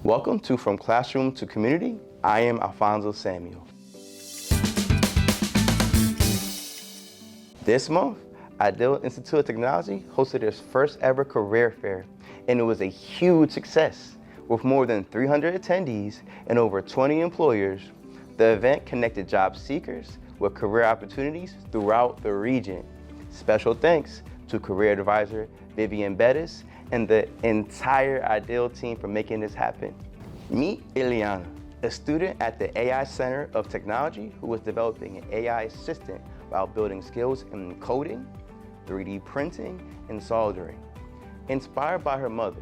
Welcome to From Classroom to Community. I am Alfonso Samuel. This month, Ideal Institute of Technology hosted its first ever career fair, and it was a huge success. With more than 300 attendees and over 20 employers, the event connected job seekers with career opportunities throughout the region. Special thanks to Career Advisor Vivian Bettis and the entire Ideal team for making this happen. Meet Eliana, a student at the AI Center of Technology who was developing an AI assistant while building skills in coding, 3D printing, and soldering. Inspired by her mother,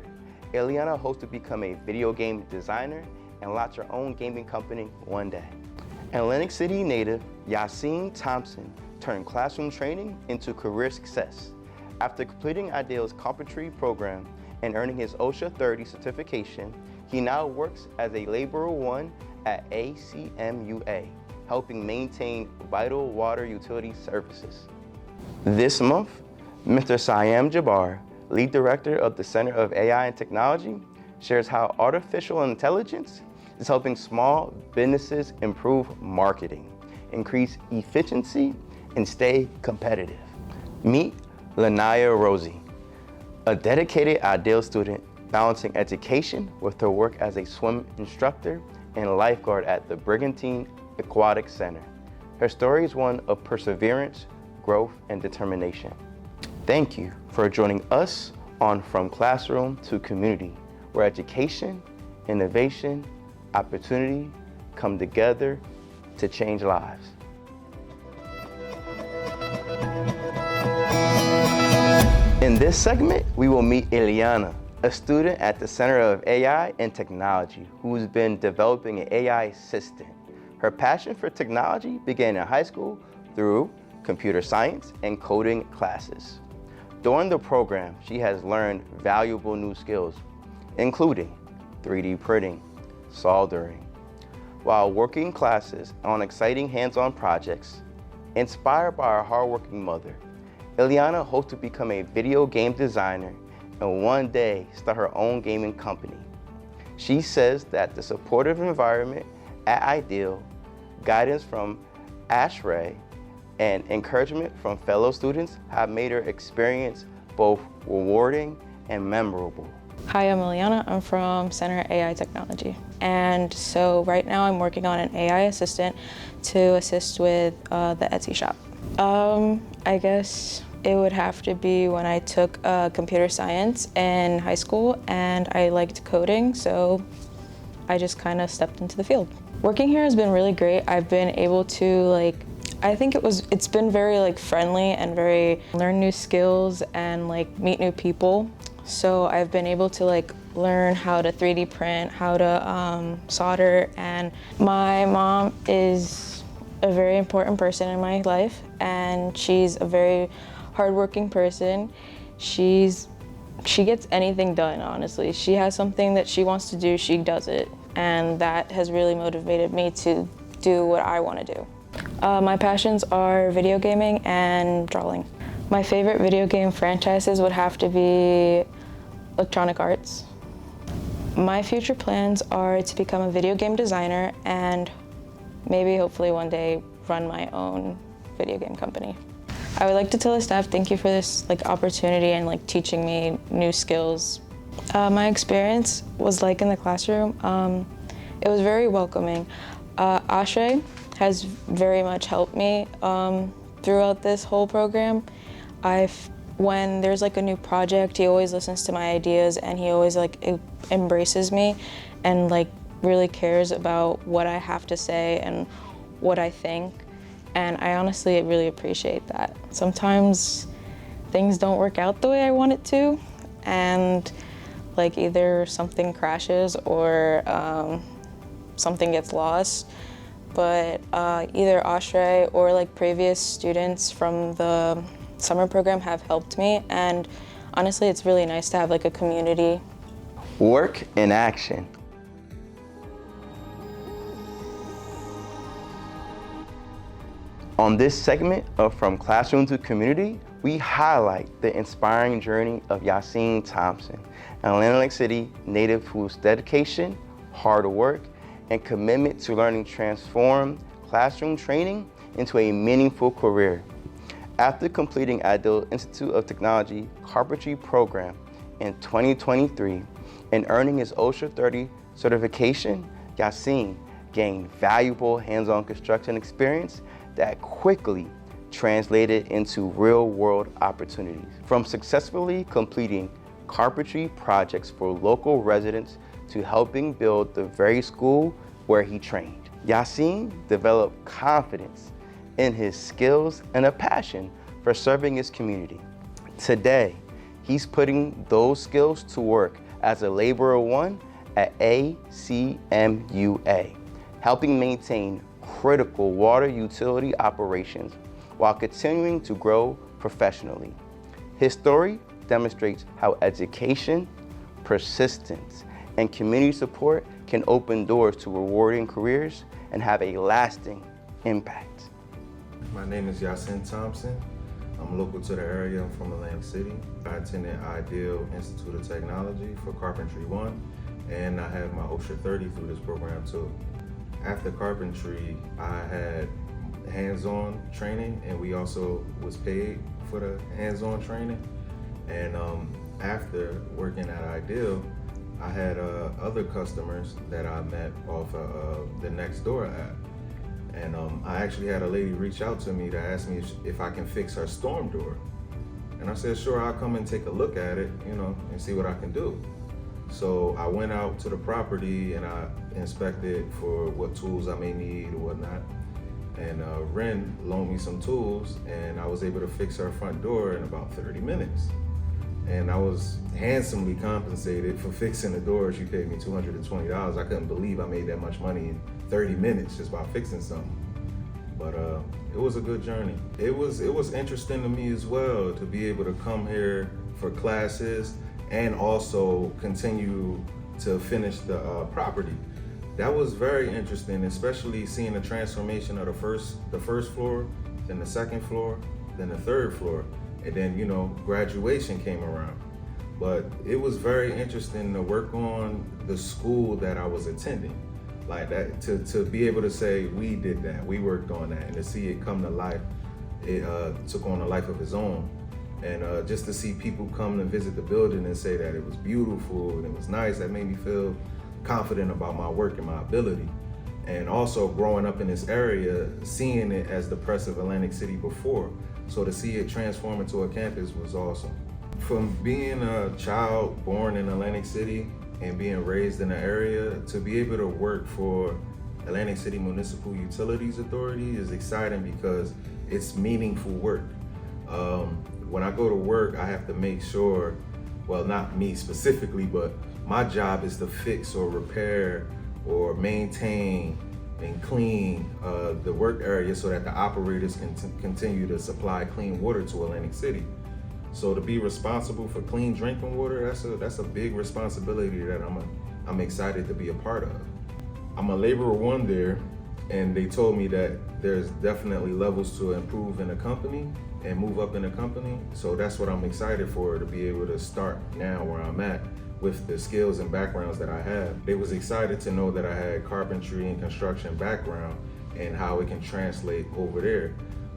Eliana hopes to become a video game designer and launch her own gaming company one day. Atlantic City native Yassine Thompson turned classroom training into career success. After completing Ideal's carpentry program and earning his OSHA 30 certification, he now works as a laborer one at ACMUA, helping maintain vital water utility services. This month, Mr. Siam Jabbar, lead director of the Center of AI and Technology, shares how artificial intelligence is helping small businesses improve marketing, increase efficiency, and stay competitive. Meet Lanaya Rosie, a dedicated Ideal student balancing education with her work as a swim instructor and lifeguard at the Brigantine Aquatic Center. Her story is one of perseverance, growth, and determination. Thank you for joining us on From Classroom to Community, where education, innovation, opportunity come together to change lives. In this segment, we will meet Eliana, a student at the Center of AI and Technology who's been developing an AI assistant. Her passion for technology began in high school through computer science and coding classes. During the program, she has learned valuable new skills, including 3D printing, soldering, while working classes on exciting hands-on projects. Inspired by her hardworking mother, Eliana hopes to become a video game designer and one day start her own gaming company. She says that the supportive environment at Ideal, guidance from ASHRAE, and encouragement from fellow students have made her experience both rewarding and memorable. Hi, I'm Eliana. I'm from Center AI Technology. And so right now I'm working on an AI assistant to assist with the Etsy shop. I guess it would have to be when I took computer science in high school and I liked coding, so I just kind of stepped into the field. Working here has been really great. I've been able to I think it's been very friendly and very learn new skills and meet new people. So I've been able to learn how to 3D print, how to solder, and my mom is a very important person in my life, and she's a very hardworking person. She gets anything done, honestly. She has something that she wants to do, she does it, and that has really motivated me to do what I want to do. My passions are video gaming and drawing. My favorite video game franchises would have to be Electronic Arts. My future plans are to become a video game designer and maybe hopefully one day run my own video game company. I would like to tell the staff thank you for this opportunity and teaching me new skills. My experience was in the classroom. It was very welcoming. Ashay has very much helped me throughout this whole program. When there's a new project, he always listens to my ideas and he always embraces me and really cares about what I have to say and what I think. And I honestly really appreciate that. Sometimes things don't work out the way I want it to, and either something crashes or something gets lost. But either Ashray or previous students from the summer program have helped me, and honestly it's really nice to have a community. Work in action. On this segment of From Classroom to Community, we highlight the inspiring journey of Yassine Thompson, an Atlantic City native whose dedication, hard work, and commitment to learning transformed classroom training into a meaningful career. After completing Ideal Institute of Technology carpentry program in 2023 and earning his OSHA 30 certification, Yassine gained valuable hands-on construction experience that quickly translated into real-world opportunities. From successfully completing carpentry projects for local residents to helping build the very school where he trained, Yassine developed confidence in his skills and a passion for serving his community. Today, he's putting those skills to work as a laborer one at ACMUA, helping maintain critical water utility operations while continuing to grow professionally. His story demonstrates how education, persistence, and community support can open doors to rewarding careers and have a lasting impact. My name is Yassine Thompson. I'm local to the area. I'm from Atlantic City. I attended Ideal Institute of Technology for Carpentry 1, and I have my OSHA 30 through this program too. After carpentry, I had hands-on training, and we also was paid for the hands-on training. And after working at Ideal, I had other customers that I met off the Nextdoor app. And I actually had a lady reach out to me to ask me if I can fix her storm door. And I said, sure, I'll come and take a look at it, and see what I can do. So I went out to the property and I inspected for what tools I may need or whatnot. And Ren loaned me some tools, and I was able to fix her front door in about 30 minutes. And I was handsomely compensated for fixing the door. She paid me $220. I couldn't believe I made that much money in 30 minutes just by fixing something. But it was a good journey. It was interesting to me as well to be able to come here for classes and also continue to finish the property. That was very interesting, especially seeing the transformation of the first floor, then the second floor, then the third floor. And then, graduation came around. But it was very interesting to work on the school that I was attending. Like that, to be able to say, we did that, we worked on that, and to see it come to life, it took on a life of its own. And just to see people come and visit the building and say that it was beautiful and it was nice, that made me feel confident about my work and my ability. And also growing up in this area, seeing it as the press of Atlantic City before. So to see it transform into a campus was awesome. From being a child born in Atlantic City and being raised in the area, to be able to work for Atlantic City Municipal Utilities Authority is exciting because it's meaningful work. When I go to work, I have to make sure, well, not me specifically, but my job is to fix or repair or maintain and clean the work area so that the operators can continue to supply clean water to Atlantic City. So to be responsible for clean drinking water, that's a big responsibility that I'm excited to be a part of. I'm a laborer one there, and they told me that there's definitely levels to improve in the company and move up in the company. So that's what I'm excited for, to be able to start now where I'm at with the skills and backgrounds that I have. They was excited to know that I had carpentry and construction background and how it can translate over there.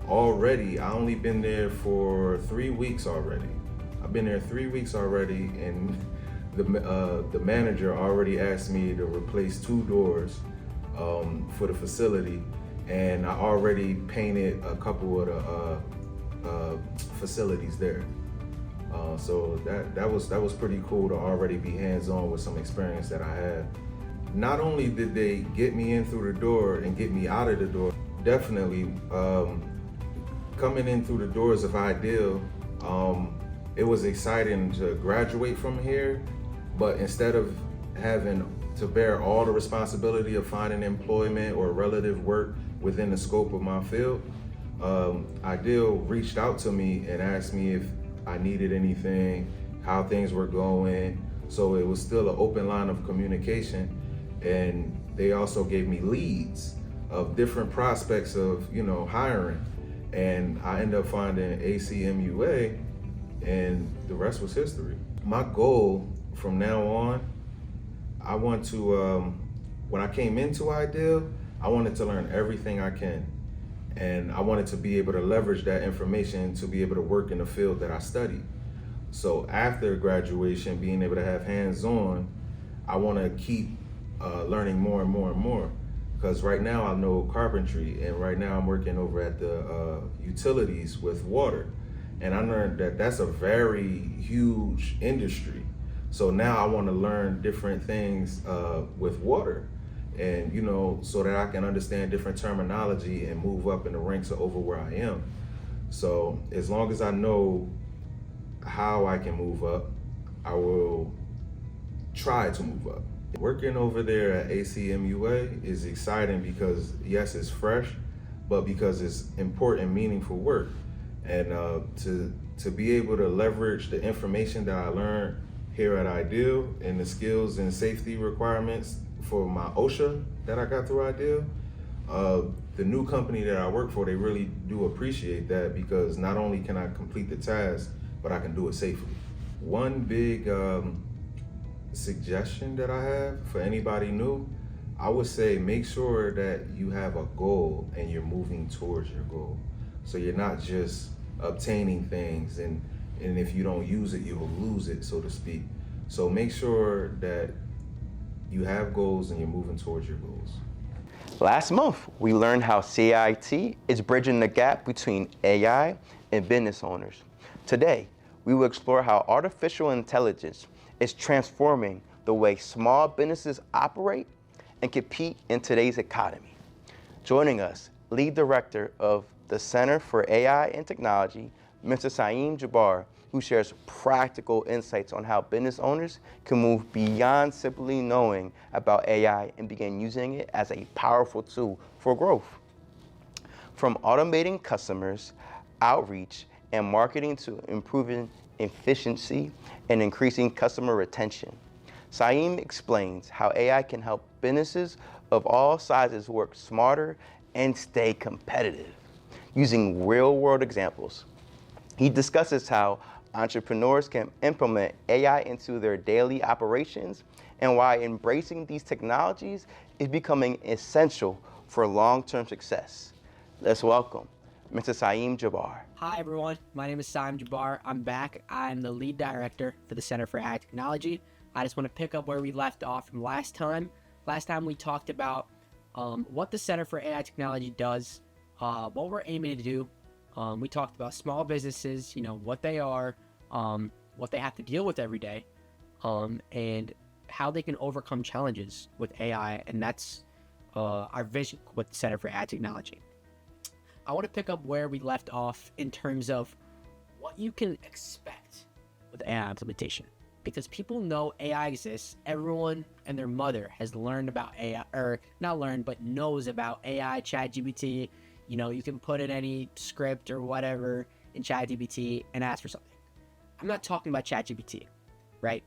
Already, I only been there for 3 weeks already. I've been there 3 weeks already, and the manager already asked me to replace 2 doors for the facility, and I already painted a couple of the facilities there. So that was pretty cool to already be hands-on with some experience that I had. Not only did they get me in through the door and get me out of the door, definitely coming in through the doors of Ideal, it was exciting to graduate from here, but instead of having to bear all the responsibility of finding employment or relative work within the scope of my field, Ideal reached out to me and asked me if I needed anything, how things were going. So it was still an open line of communication, and they also gave me leads of different prospects of hiring, and I ended up finding ACMUA, and the rest was history. My goal from now on, I want to when I came into Ideal, I wanted to learn everything I can. And I wanted to be able to leverage that information to be able to work in the field that I studied. So after graduation, being able to have hands-on, I want to keep learning more and more and more. Because right now I know carpentry, and right now I'm working over at the utilities with water. And I learned that that's a very huge industry. So now I want to learn different things with water, and so that I can understand different terminology and move up in the ranks of over where I am. So as long as I know how I can move up, I will try to move up. Working over there at ACMUA is exciting because yes, it's fresh, but because it's important, meaningful work. And to be able to leverage the information that I learned here at Ideal and the skills and safety requirements for my OSHA that I got through Ideal, the new company that I work for, they really do appreciate that, because not only can I complete the task, but I can do it safely. One big suggestion that I have for anybody new, I would say make sure that you have a goal and you're moving towards your goal. So you're not just obtaining things, and if you don't use it, you'll lose it, so to speak. So make sure that you have goals and you're moving towards your goals. Last month, we learned how CIT is bridging the gap between AI and business owners. Today, we will explore how artificial intelligence is transforming the way small businesses operate and compete in today's economy. Joining us, Lead Director of the Center for AI and Technology, Mr. Saeem Jabbar, who shares practical insights on how business owners can move beyond simply knowing about AI and begin using it as a powerful tool for growth. From automating customers, outreach, and marketing to improving efficiency and increasing customer retention, Saeem explains how AI can help businesses of all sizes work smarter and stay competitive, using real-world examples. He discusses how entrepreneurs can implement AI into their daily operations and why embracing these technologies is becoming essential for long-term success. Let's welcome Mr. Saeem Jabbar. Hi everyone, my name is Saeem Jabbar. I'm back. I'm the lead director for the Center for AI Technology. I just want to pick up where we left off from last time. Last time we talked about what the Center for AI Technology does, what we're aiming to do. We talked about small businesses, what they are, what they have to deal with every day, and how they can overcome challenges with AI, and that's our vision with the Center for AI Technology. I want to pick up where we left off in terms of what you can expect with AI implementation. Because people know AI exists, everyone and their mother has learned about AI, or not learned, but knows about AI, ChatGPT. You can put in any script or whatever in ChatGPT and ask for something. I'm not talking about ChatGPT, right?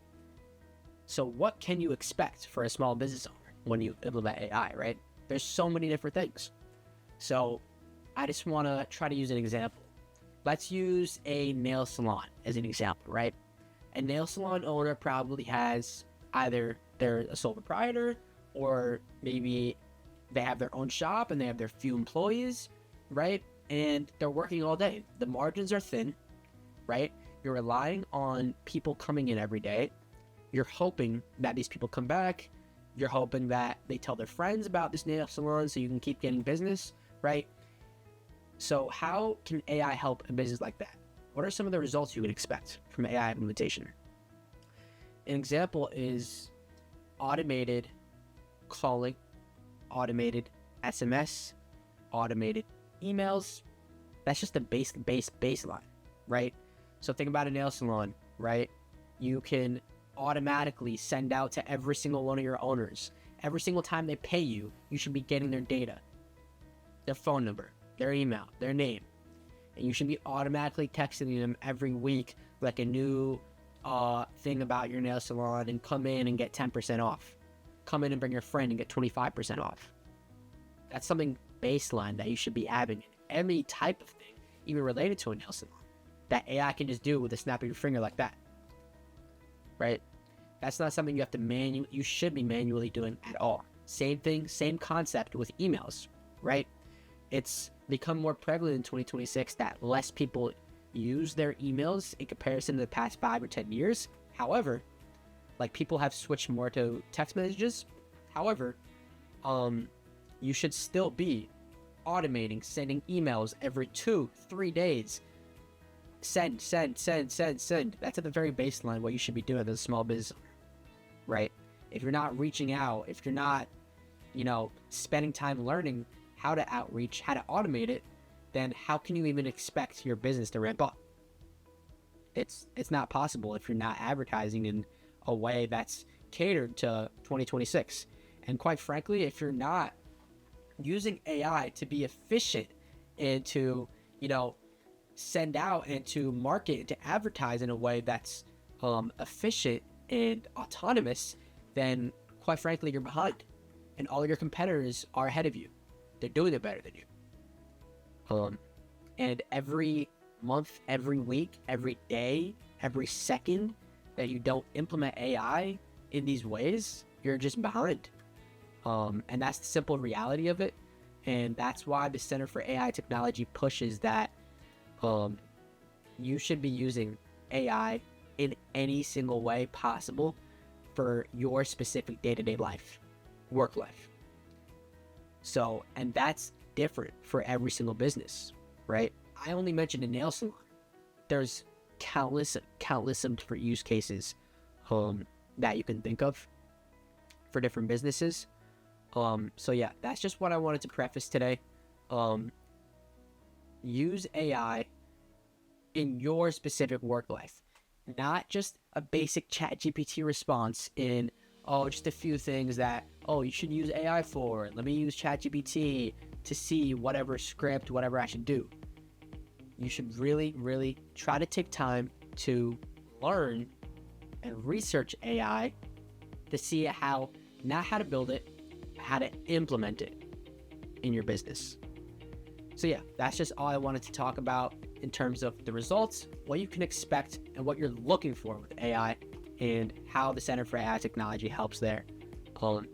So what can you expect for a small business owner when you implement AI, right? There's so many different things. So I just want to try to use an example. Let's use a nail salon as an example, right? A nail salon owner probably has either they're a sole proprietor, or maybe they have their own shop and they have their few employees, right? And they're working all day. The margins are thin, right? You're relying on people coming in every day. You're hoping that these people come back. You're hoping that they tell their friends about this nail salon so you can keep getting business, right? So how can AI help a business like that? What are some of the results you would expect from AI implementation? An example is automated calling, automated SMS, automated emails. That's just the baseline, right? So think about a nail salon, right? You can automatically send out to every single one of your owners. Every single time they pay you, you should be getting their data, their phone number, their email, their name. And you should be automatically texting them every week like a new thing about your nail salon, and come in and get 10% off. Come in and bring your friend and get 25% off. That's something baseline that you should be having in any type of thing, even related to a nail salon, that AI can just do with a snap of your finger like that, right? That's not something you have to you should be manually doing at all. Same thing, same concept with emails, right? It's become more prevalent in 2026 that less people use their emails in comparison to the past 5 or 10 years. However, like, people have switched more to text messages. However, you should still be automating, sending emails every 2-3 days. Send. That's at the very baseline what you should be doing as a small business owner, right? If you're not reaching out, if you're not, spending time learning how to outreach, how to automate it, then how can you even expect your business to ramp up? It's not possible if you're not advertising in a way that's catered to 2026. And quite frankly, if you're not using AI to be efficient and to, send out and to market and to advertise in a way that's efficient and autonomous, then quite frankly, you're behind. And all your competitors are ahead of you. They're doing it better than you. And every month, every week, every day, every second that you don't implement AI in these ways, you're just behind. And that's the simple reality of it. And that's why the Center for AI Technology pushes that you should be using AI in any single way possible for your specific day-to-day life, work life. So, and that's different for every single business, right? I only mentioned a nail salon. There's countless different use cases that you can think of for different businesses. So yeah, that's just what I wanted to preface today. Use AI in your specific work life, not just a basic ChatGPT response in, just a few things that, you should use AI for. Let me use ChatGPT to see whatever script, whatever I should do. You should really, really try to take time to learn and research AI to see not how to build it, how to implement it in your business. So yeah, that's just all I wanted to talk about in terms of the results, what you can expect, and what you're looking for with AI, and how the Center for AI Technology helps there.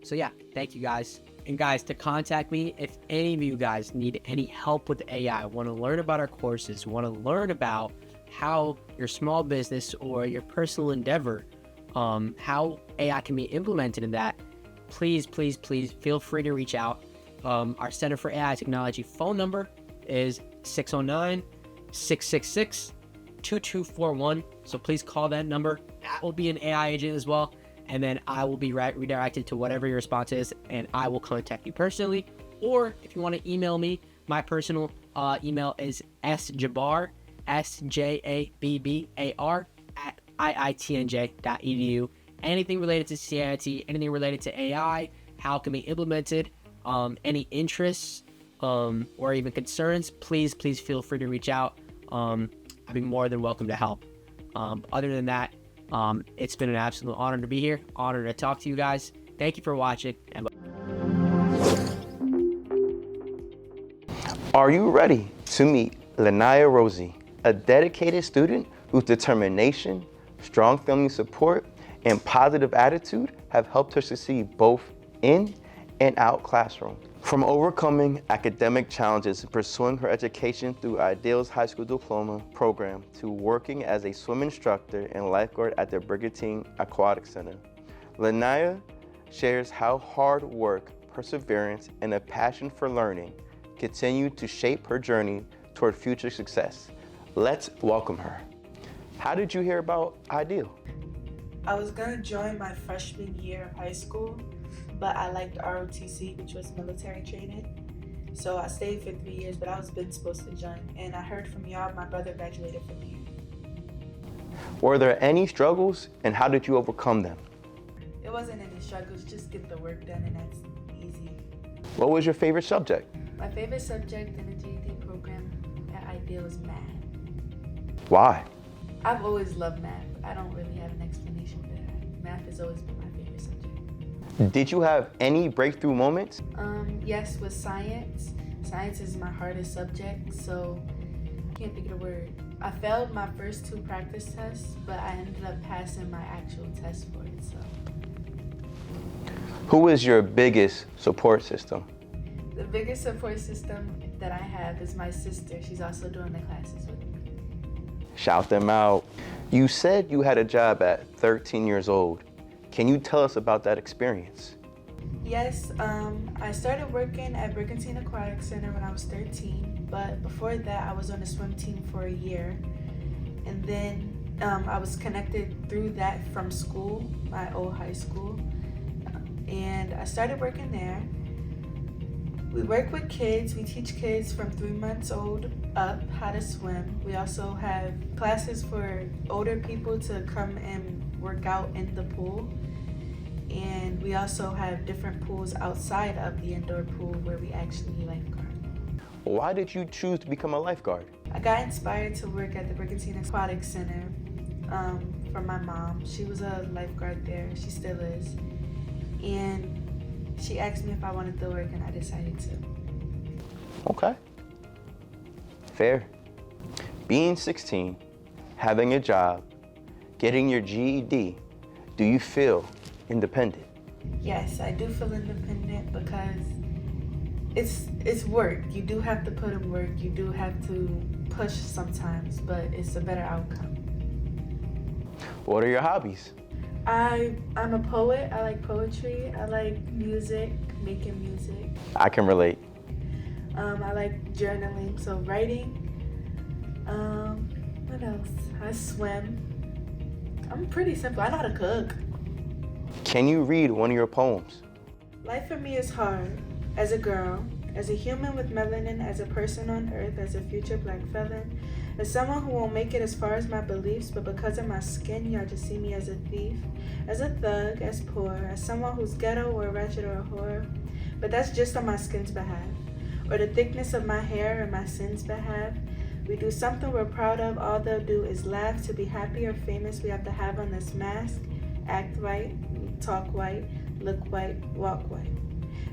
So yeah, thank you guys. And guys, to contact me, if any of you guys need any help with AI, want to learn about our courses, want to learn about how your small business or your personal endeavor, how AI can be implemented in that, please feel free to reach out. Our Center for AI Technology phone number is 609-666-2241. So please call that number. That will be an AI agent as well. And then I will be redirected to whatever your response is, and I will contact you personally. Or if you want to email me, my personal email is sjabbar, sjabbar, @iitnj.edu. Anything related to CIT, anything related to AI, how it can be implemented, any interests or even concerns, please feel free to reach out. I'd be more than welcome to help. Other than that, it's been an absolute honor to be here, honor to talk to you guys. Thank you for watching. And Are you ready to meet Eliana Rosie, a dedicated student whose determination, strong family support, and positive attitude have helped her succeed both in and out classroom? From overcoming academic challenges and pursuing her education through Ideal's high school diploma program to working as a swim instructor and lifeguard at the Brigantine Aquatic Center, Eliana shares how hard work, perseverance, and a passion for learning continue to shape her journey toward future success. Let's welcome her. How did you hear about Ideal? I was gonna join my freshman year of high school, but I liked ROTC, which was military training. So I stayed for 3 years, but I was been supposed to join. And I heard from y'all, my brother graduated from here. Were there any struggles, and how did you overcome them? It wasn't any struggles, just get the work done, and that's easy. What was your favorite subject? My favorite subject in the GED program at Ideal is math. Why? I've always loved math. I don't really have an explanation for that. Math has always been my favorite subject. Did you have any breakthrough moments? Yes, with science. Science is my hardest subject, so I can't think of the word. I failed my first 2 practice tests, but I ended up passing my actual test for it, so. Who is your biggest support system? The biggest support system that I have is my sister. She's also doing the classes with me. Shout them out. You said you had a job at 13 years old. Can you tell us about that experience? Yes, I started working at Brigantine Aquatic Center when I was 13, but before that I was on the swim team for a year. And then I was connected through that from school, my old high school. And I started working there. We work with kids. We teach kids from 3 months old up how to swim. We also have classes for older people to come and work out in the pool. And we also have different pools outside of the indoor pool where we actually lifeguard. Why did you choose to become a lifeguard? I got inspired to work at the Brigantine Aquatic Center from my mom. She was a lifeguard there. She still is. And she asked me if I wanted to work, and I decided to. Okay. Fair. Being 16, having a job, getting your GED, do you feel independent? Yes, I do feel independent because it's work. You do have to put in work. You do have to push sometimes, but it's a better outcome. What are your hobbies? I'm a poet. I like poetry. I like music, making music. I can relate. I like journaling, so writing. What else? I swim. I'm pretty simple. I know how to cook. Can you read one of your poems? Life for me is hard. As a girl, as a human with melanin, as a person on earth, as a future black felon, as someone who won't make it as far as my beliefs, but because of my skin, y'all just see me as a thief, as a thug, as poor, as someone who's ghetto or ratchet or a whore. But that's just on my skin's behalf, or the thickness of my hair or my sin's behalf. We do something we're proud of, all they'll do is laugh. To be happy or famous, we have to have on this mask, act white, talk white, look white, walk white.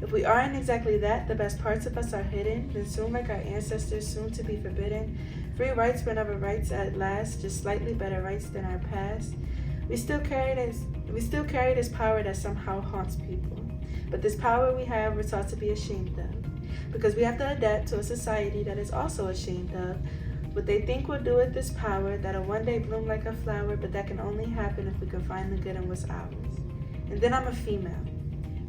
If we aren't exactly that, the best parts of us are hidden, then soon like our ancestors, soon to be forbidden. Free rights were never rights at last, just slightly better rights than our past. We still carry this power that somehow haunts people. But this power we have, we're taught to be ashamed of, because we have to adapt to a society that is also ashamed of what they think we'll do with this power that'll one day bloom like a flower, but that can only happen if we can find the good in what's ours. And then I'm a female.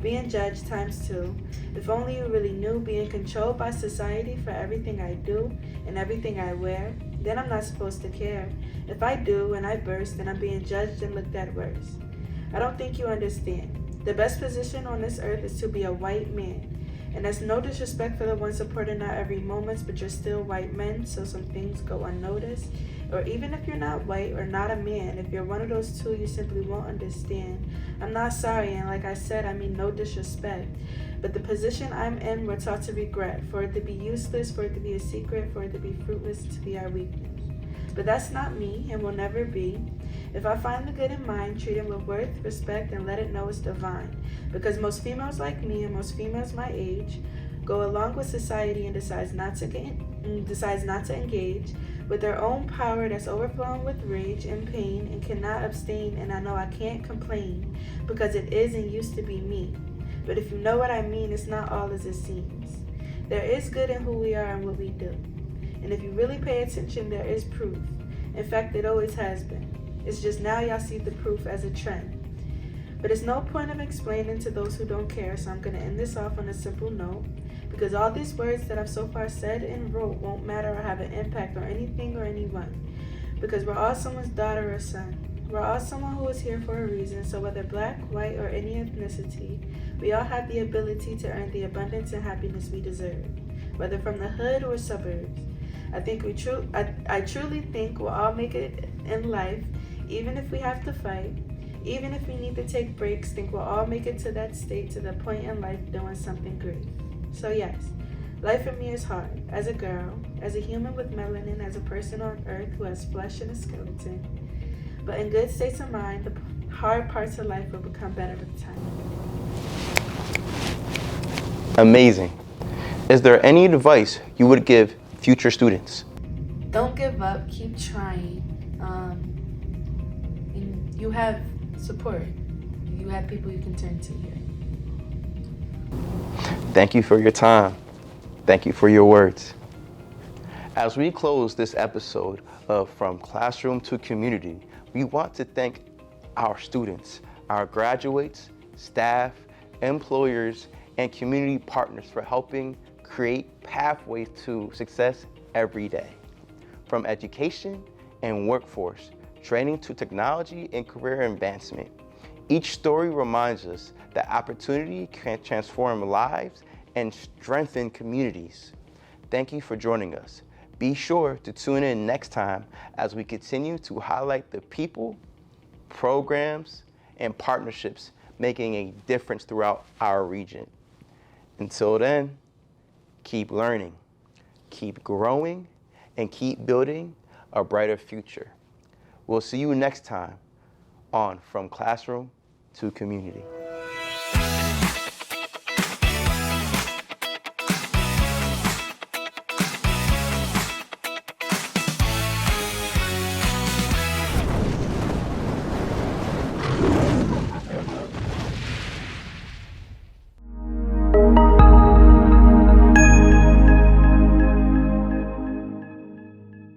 Being judged ×2. If only you really knew, being controlled by society for everything I do and everything I wear, then I'm not supposed to care. If I do and I burst, then I'm being judged and looked at worse. I don't think you understand. The best position on this earth is to be a white man. And that's no disrespect for the ones supporting our every moment, but you're still white men, so some things go unnoticed. Or even if you're not white or not a man, if you're one of those two, you simply won't understand. I'm not sorry, and like I said, I mean no disrespect. But the position I'm in, we're taught to regret, for it to be useless, for it to be a secret, for it to be fruitless, to be our weakness. But that's not me, and will never be. If I find the good in mind, treat it with worth, respect, and let it know it's divine. Because most females like me, and most females my age, go along with society and decides not to engage with their own power that's overflowing with rage and pain and cannot abstain. And I know I can't complain because it is and used to be me. But if you know what I mean, it's not all as it seems. There is good in who we are and what we do. And if you really pay attention, there is proof. In fact, it always has been. It's just now y'all see the proof as a trend. But it's no point of explaining to those who don't care, so I'm going to end this off on a simple note. Because all these words that I've so far said and wrote won't matter or have an impact on anything or anyone. Because we're all someone's daughter or son. We're all someone who is here for a reason, so whether black, white, or any ethnicity, we all have the ability to earn the abundance and happiness we deserve, whether from the hood or suburbs. I truly think we'll all make it in life, even if we have to fight, even if we need to take breaks. Think we'll all make it to that state, to the point in life doing something great. So yes, life for me is hard, as a girl, as a human with melanin, as a person on earth who has flesh and a skeleton. But in good states of mind, the hard parts of life will become better with time. Amazing. Is there any advice you would give future students? Don't give up, keep trying. And you have support. You have people you can turn to here. Thank you for your time. Thank you for your words. As we close this episode of From Classroom to Community, we want to thank our students, our graduates, staff, employers, and community partners for helping create pathways to success every day. From education and workforce, training to technology and career advancement, each story reminds us that opportunity can transform lives and strengthen communities. Thank you for joining us. Be sure to tune in next time as we continue to highlight the people, programs, and partnerships making a difference throughout our region. Until then, keep learning, keep growing, and keep building a brighter future. We'll see you next time on From Classroom to Community.